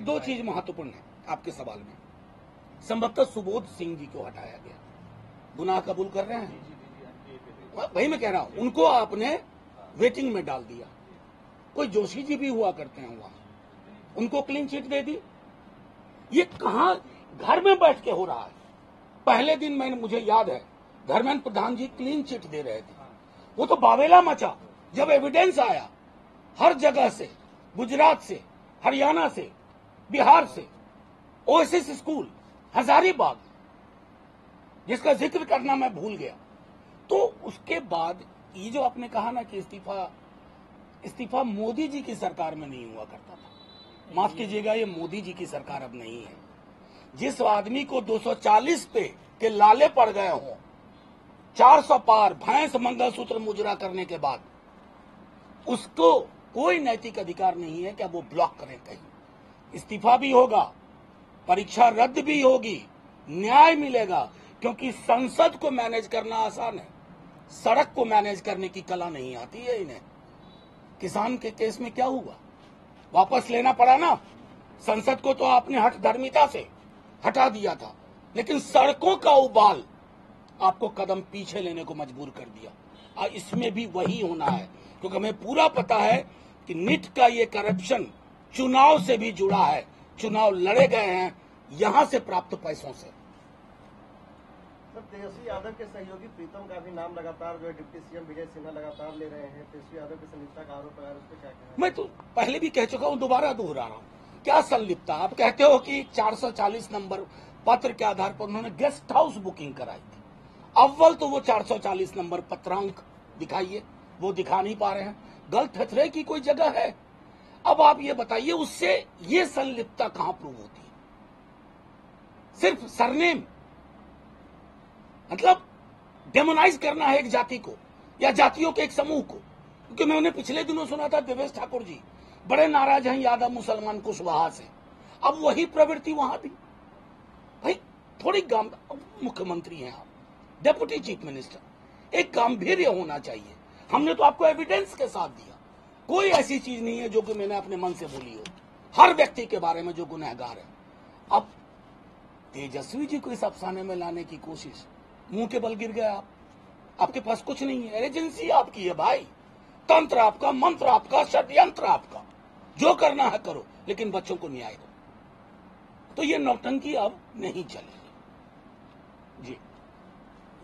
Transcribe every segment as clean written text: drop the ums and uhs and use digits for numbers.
दो चीज महत्वपूर्ण है आपके सवाल में। संभवतः सुबोध सिंह जी को हटाया गया, गुनाह कबूल कर रहे हैं, वही मैं कह रहा हूं, उनको आपने वेटिंग में डाल दिया। कोई जोशी जी भी हुआ करते हैं वहां, उनको क्लीन चिट दे दी। ये कहां घर में बैठ के हो रहा है। पहले दिन मुझे याद है धर्मेंद्र प्रधान जी क्लीन चिट दे रहे थे, वो तो बावेला मचा जब एविडेंस आया हर जगह से, गुजरात से, हरियाणा से, बिहार से, ओएसिस स्कूल, हजारीबाग, जिसका जिक्र करना मैं भूल गया। तो उसके बाद ये जो आपने कहा ना कि इस्तीफा मोदी जी की सरकार में नहीं हुआ करता था, माफ कीजिएगा, ये मोदी जी की सरकार अब नहीं है। जिस आदमी को 240 पे के लाले पड़ गए हों, 400 पार भैंस मंगलसूत्र मुजरा करने के बाद, उसको कोई नैतिक अधिकार नहीं है कि अब वो ब्लॉक करें कहीं। इस्तीफा भी होगा, परीक्षा रद्द भी होगी, न्याय मिलेगा, क्योंकि संसद को मैनेज करना आसान है, सड़क को मैनेज करने की कला नहीं आती है इन्हें। किसान के केस में क्या हुआ, वापस लेना पड़ा ना, संसद को तो आपने हठधर्मिता से हटा दिया था, लेकिन सड़कों का उबाल आपको कदम पीछे लेने को मजबूर कर दिया। और इसमें भी वही होना है, क्योंकि हमें पूरा पता है कि नीट का ये करप्शन चुनाव से भी जुड़ा है, चुनाव लड़े गए हैं यहां से प्राप्त पैसों से। सर, तेजस्वी यादव के सहयोगी प्रीतम का भी नाम लगातार जो है डिप्टी सीएम विजय सिन्हा लगातार ले रहे हैं। तेजस्वी यादव की संलिप्तता का आरोप है, उस पर क्या कहना है? मैं तो पहले भी कह चुका हूं, दोबारा दोहरा रहा हूं। क्या संलिप्तता? आप कहते हो कि 440 नंबर पत्र के आधार पर उन्होंने गेस्ट हाउस बुकिंग कराई थी। अव्वल तो वो 440 नंबर पत्रांक दिखाइए, वो दिखा नहीं पा रहे हैं। गलत हथरे की कोई जगह है? अब आप ये बताइए, उससे ये संलिप्तता कहां प्रूव होती है? सिर्फ सरनेम, मतलब डेमोनाइज करना है एक जाति को या जातियों के एक समूह को। क्योंकि मैंने पिछले दिनों सुना था देवेश ठाकुर जी बड़े नाराज हैं यादव मुसलमान कुशवाहा से, अब वही प्रवृत्ति वहां भी। भाई थोड़ी मुख्यमंत्री हैं आप, डेप्यूटी चीफ मिनिस्टर, एक गांभीर्य होना चाहिए। हमने तो आपको एविडेंस के साथ दिया, कोई ऐसी चीज नहीं है जो कि मैंने अपने मन से बोली हो, हर व्यक्ति के बारे में जो गुनहगार है। अब तेजस्वी जी को इस अफसाने में लाने की कोशिश, मुंह के बल गिर गए आप, आपके पास कुछ नहीं है, एजेंसी आपकी है भाई, तंत्र आपका, मंत्र आपका, षड्यंत्र आपका, जो करना है करो, लेकिन बच्चों को न्याय दो। तो ये नौटंकी अब नहीं चलेगी। जी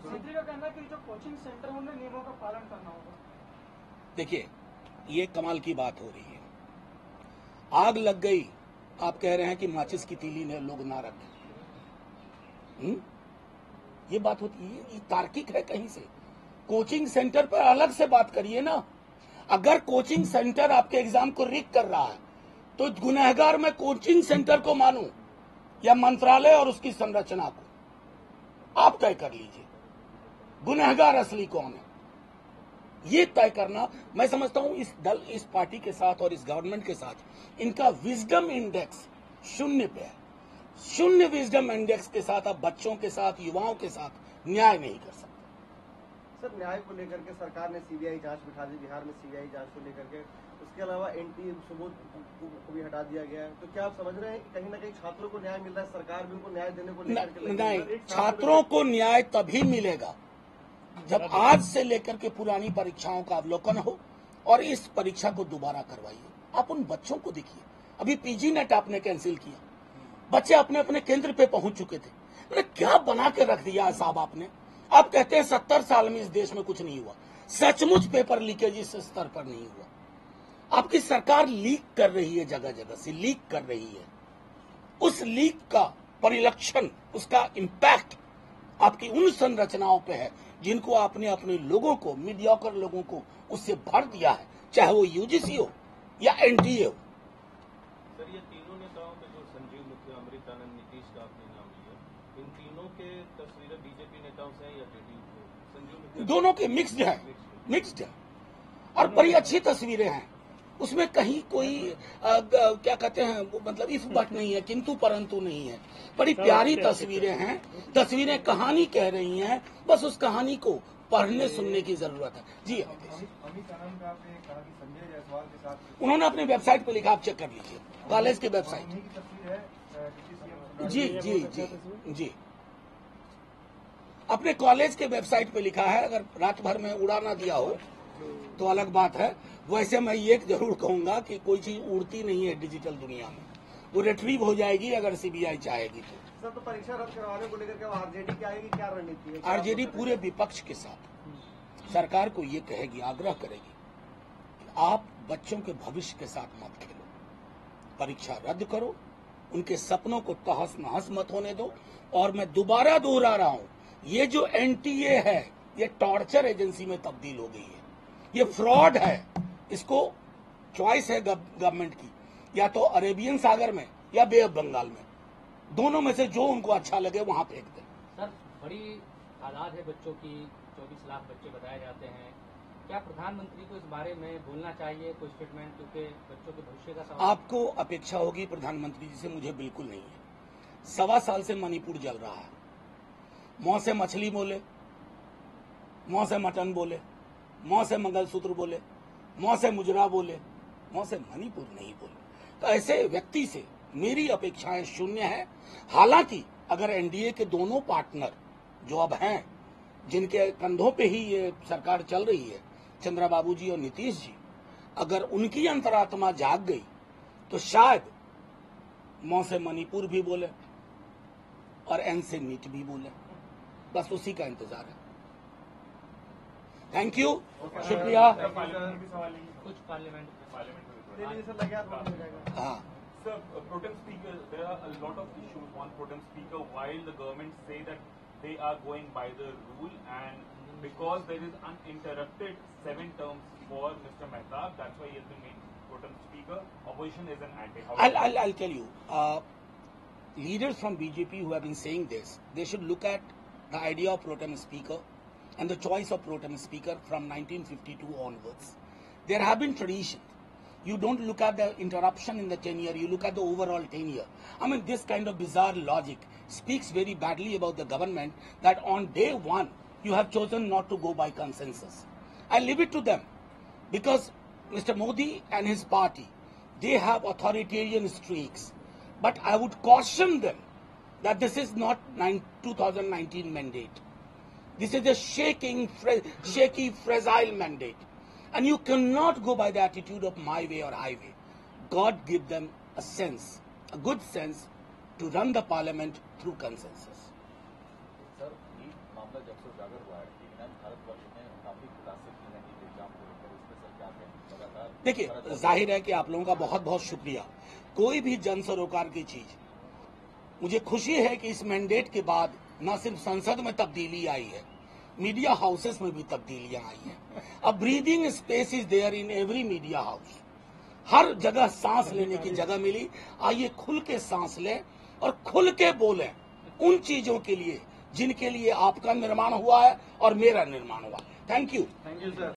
मंत्री का कहना है कि जो कोचिंग सेंटर होंगे नियमों का पालन करना होगा। देखिए, ये कमाल की बात हो रही है। आग लग गई, आप कह रहे हैं कि माचिस की तीली ने लोग ना रखें। ये बात होती है, ये तार्किक है कहीं से? कोचिंग सेंटर पर अलग से बात करिए ना। अगर कोचिंग सेंटर आपके एग्जाम को रिक कर रहा है तो गुनहगार मैं कोचिंग सेंटर को मानूं या मंत्रालय और उसकी संरचना को? आप तय कर लीजिए, गुनहगार असली कौन है? ये तय करना, मैं समझता हूं इस दल, इस पार्टी के साथ और इस गवर्नमेंट के साथ इनका विजडम इंडेक्स 0 पे है। 0 विजडम इंडेक्स के साथ आप बच्चों के साथ, युवाओं के साथ न्याय नहीं कर सकते। सर, न्याय को लेकर के सरकार ने सीबीआई जांच बिठा दी, बिहार में सीबीआई जांच को लेकर के। उसके अलावा एनटी सुबोध को भी हटा दिया गया है। तो क्या आप समझ रहे हैं कि कहीं ना कहीं छात्रों को न्याय मिल रहा है, सरकार भी उनको न्याय देने को लेकर के नहीं, छात्रों को न्याय तभी मिलेगा जब आज से लेकर के पुरानी परीक्षाओं का अवलोकन हो और इस परीक्षा को दोबारा करवाइए। आप उन बच्चों को देखिए, अभी पीजी नेट आपने कैंसिल किया, बच्चे अपने अपने केंद्र पे पहुंच चुके थे। अरे क्या बना के रख दिया है साहब आपने। आप कहते हैं 70 साल में इस देश में कुछ नहीं हुआ। सचमुच पेपर लीकेज इस स्तर पर नहीं हुआ। आपकी सरकार लीक कर रही है, जगह जगह से लीक कर रही है। उस लीक का परिलक्षण, उसका इम्पैक्ट आपकी उन संरचनाओं पे है जिनको आपने अपने लोगों को, मीडियोकर लोगों को उससे भर दिया है, चाहे वो यूजीसी हो या एनडीए हो। सर, ये तीनों नेताओं में जो संजीव मुखिया, अमृतानंद, नीतीश का आपने नाम लिया, इन तीनों के तस्वीरें बीजेपी नेताओं से हैं या जेडीयू से? संजीव मुखिया दोनों के मिक्स्ड है और बड़ी अच्छी तस्वीरें हैं। उसमें कहीं कोई क्या कहते हैं, मतलब इफ बट नहीं है, किंतु परंतु नहीं है। बड़ी प्यारी तस्वीरें हैं, तस्वीरें कहानी कह रही हैं। बस उस कहानी को पढ़ने सुनने की जरूरत है। जी अमित आनंद का आपने कहा कि संजय जायसवाल के साथ उन्होंने अपनी वेबसाइट पे लिखा, आप चेक कर लीजिए, कॉलेज की वेबसाइट। उन्हीं की तस्वीर है डिप्टी सीएम जी जी जी जी, अपने कॉलेज के वेबसाइट पे लिखा है। अगर रात भर में उड़ा ना दिया हो तो अलग बात है। वैसे मैं ये जरूर कहूंगा कि कोई चीज उड़ती नहीं है डिजिटल दुनिया में, वो रिट्रीव हो जाएगी अगर सीबीआई चाहेगी तो। सर, तो परीक्षा रद्द करवाने को लेकर के आरजेडी की आएगी, क्या रणनीति है? आरजेडी पूरे विपक्ष के साथ सरकार को ये कहेगी, आग्रह करेगी कि आप बच्चों के भविष्य के साथ मत खेलो, परीक्षा रद्द करो, उनके सपनों को तहस नहस मत होने दो। और मैं दोबारा दोहरा रहा हूं, ये जो एनटीए है ये टॉर्चर एजेंसी में तब्दील हो गई है, ये फ्रॉड है। इसको चॉइस है गवर्नमेंट की, या तो अरेबियन सागर में या बे ऑफ बंगाल में, दोनों में से जो उनको अच्छा लगे वहां फेंक दें। सर, बड़ी तादाद है बच्चों की, 24 लाख बच्चे बताए जाते हैं। क्या प्रधानमंत्री को इस बारे में बोलना चाहिए कोई स्टेटमेंट, क्योंकि बच्चों के भविष्य का सवाल। आपको अपेक्षा होगी प्रधानमंत्री जी से, मुझे बिल्कुल नहीं है। 1.25 साल से मणिपुर जल रहा है, मुंह से मछली बोले, मुंह से मटन बोले, मुंह से मंगलसूत्र बोले, मुंह से मुजरा बोले, मुंह से मणिपुर नहीं बोले। तो ऐसे व्यक्ति से मेरी अपेक्षाएं शून्य है। हालांकि अगर एनडीए के दोनों पार्टनर जो अब हैं, जिनके कंधों पे ही ये सरकार चल रही है, चंद्रबाबू जी और नीतीश जी, अगर उनकी अंतरात्मा जाग गई तो शायद मुंह से मणिपुर भी बोले और एन से नीट भी बोले। बस उसी का इंतजार है। थैंक यू, शुक्रिया। कुछ पार्लियामेंट हाँ, Sir, Pro-Tem Speaker, there are a lot of issues on Pro-Tem Speaker while the government say that they are going by the rule, and because there is uninterrupted 7 terms for Mr. Mehtab, that's why he has been made Pro-Tem Speaker. Opposition is an anti. I'll tell you, leaders from BJP who have been saying this, they should look at the idea of Pro-Tem Speaker and the choice of Pro-Tem Speaker from 1952 onwards. There have been traditions. You don't look at the interruption in the tenure, you look at the overall tenure. I mean, this kind of bizarre logic speaks very badly about the government, that on day one, you have chosen not to go by consensus. I leave it to them, because Mr. Modi and his party, they have authoritarian streaks. But I would caution them that this is not 2019 mandate. This is a shaky, fragile mandate. And you cannot go by the attitude of my way or highway. God give them a sense, a good sense, to run the parliament through consensus. Sir, ये मामला जब से उजागर हुआ है, लेकिन भारतवर्ष में काफी खुलासे किए हैं नीट एग्जाम को लेकर, इसमें सर क्या कहें? लगातार देखिए, जाहिर है कि आप लोगों का बहुत बहुत शुक्रिया। कोई भी जन सरोकार की चीज, मुझे खुशी है कि इस मैंडेट के बाद न सिर्फ संसद में तब्दीली आई है, मीडिया हाउसेस में भी तब्दीलियां आई हैं। अब breathing space is there in every media house. हर जगह सांस लेने की जगह मिली। आइए खुल के सांस लें और खुल के बोलें उन चीजों के लिए जिनके लिए आपका निर्माण हुआ है और मेरा निर्माण हुआ। Thank you. Thank you sir.